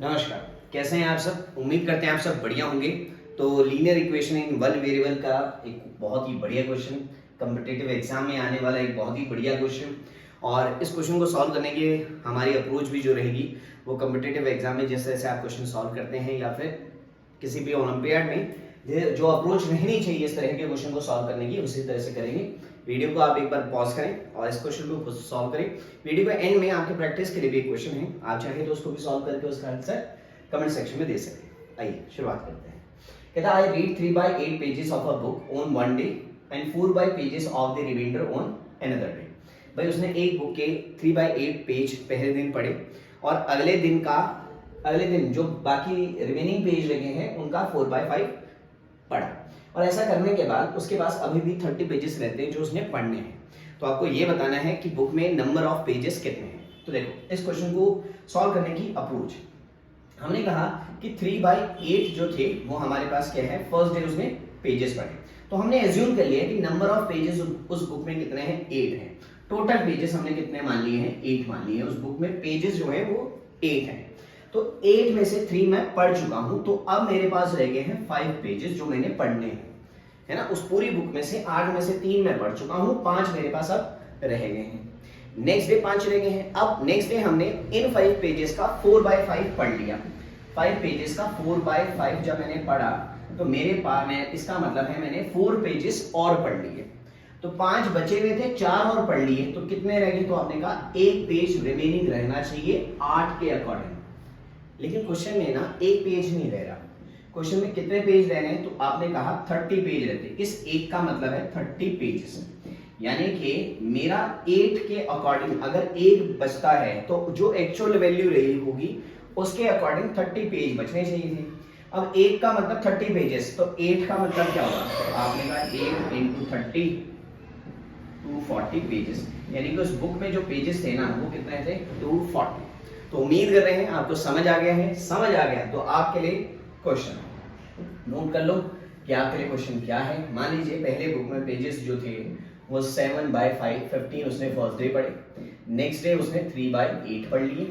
नमस्कार, कैसे हैं आप सब। उम्मीद करते हैं आप सब बढ़िया होंगे। तो linear equation in one variable का एक बहुत ही बढ़िया क्वेश्चन, कॉम्पिटिटिव एग्जाम में आने वाला एक बहुत ही बढ़िया क्वेश्चन। और इस क्वेश्चन को सॉल्व करने की हमारी अप्रोच भी जो रहेगी वो कॉम्पिटिटिव एग्जाम में जैसे जैसे आप क्वेश्चन सॉल्व करते हैं या फिर किसी भी ओलंपियाड में जो अप्रोच रहनी चाहिए इस तरह के क्वेश्चन को सॉल्व करने की, उसी तरह से करेंगे। वीडियो को आप एक बार पॉज करें और इस क्वेश्चन को खुद सॉल्व करें। वीडियो के एंड में आपके प्रैक्टिस के लिए भी एक क्वेश्चन है, आप चाहें तो उसको भी सॉल्व करके उसका आंसर कमेंट सेक्शन में दे सकते हैं। आइए शुरुआत करते हैं। कहता है I read 3/8 pages of a book on one day and 4 pages of the reminder on another day. भाई उसने एक बुक के 3/8 पेज पहले दिन पढ़े और अगले दिन जो बाकी रिमेनिंग पेज लगे हैं उनका 4/5 पढ़ा। और ऐसा करने के बाद उसके पास अभी भी 30 पेजेस रहते हैं जो उसने पढ़ने हैं। तो आपको ये बताना है कि बुक में नंबर ऑफ पेजेस कितने हैं। तो देखो इस क्वेश्चन को सॉल्व करने की अप्रोच, हमने कहा कि 3/8 जो थे वो हमारे पास क्या है, फर्स्ट डे उसने पेजेस पढ़े। तो हमने एज्यूम कर लिया कि नंबर ऑफ पेजेस उस बुक में कितने हैं, 8 हैं। टोटल पेजेस हमने कितने मान लिए हैं, 8 मान लिए हैं। उस बुक में पेजेस जो है वो 8 हैं। तो 8 में से 3 मैं पढ़ चुका हूं, तो अब मेरे पास रह गए हैं 5 पेजेस जो मैंने पढ़ने हैं, है ना। उस पूरी बुक में से 8 में से 3 मैं पढ़ चुका हूं, 5 मेरे पास अब रह गए हैं। नेक्स्ट डे 5 रह गए हैं। अब नेक्स्ट डे हमने इन 5 पेजेस का 4/5 पढ़ लिया। 5 पेजेस का 4/5 जब मैंने पढ़ा तो मेरे पास इसका मतलब है मैंने 4 पेजेस और पढ़ लिए। तो 5 बचे हुए थे, 4 और पढ़ लिए, तो कितने रह गए, तो आपने कहा 1 पेज रिमेनिंग रहना चाहिए 8 के अकॉर्डिंग। लेकिन क्वेश्चन में ना 1 पेज नहीं रह रहा, क्वेश्चन में कितने पेज रह रहे हैं, तो आपने कहा 30 पेज रहते। इस 1 का मतलब है 30 पेजेस, यानी कि मेरा 8 के अकॉर्डिंग अगर 1 बचता है तो जो एक्चुअल वैल्यू रही होगी उसके अकॉर्डिंग 30 पेज बचने चाहिए थे। अब 1 का मतलब 30 पेजेस, तो 8 का मतलब क्या होगा, तो आपने कहा 8 × 30 240 पेजेस, यानी कि उस बुक में जो पेजेस थे ना वो कितने थे, 240। तो उम्मीद कर रहे हैं आपको समझ आ गया है। समझ आ गया तो आपके लिए क्वेश्चन नोट कर लो कि आपके लिए क्वेश्चन क्या है। मान लीजिए पहले बुक में पेजेस जो थे वो 7/5 15 उसने फर्स्ट डे पढ़े, नेक्स्ट डे उसने 3/8 पढ़ लिए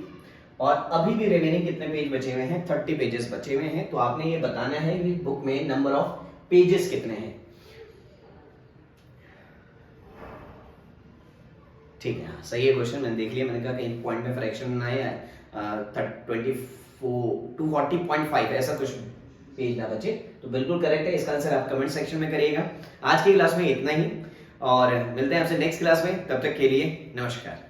और अभी भी रिमेनिंग कितने पेज बचे हुए हैं, 30 पेजेस बचे हुए हैं। तो आपने ये बताना है कि बुक में नंबर ऑफ पेजेस कितने हैं। ठीक है, हाँ सही है क्वेश्चन, मैंने देख लिया। मैंने कहा कहीं पॉइंट में फ्रैक्शन ना आया, 240.5 ऐसा कुछ पेज ना बचे। तो बिल्कुल करेक्ट है, इसका आंसर आप कमेंट सेक्शन में करिएगा। आज की क्लास में इतना ही और मिलते हैं आपसे नेक्स्ट क्लास में, तब तक के लिए नमस्कार।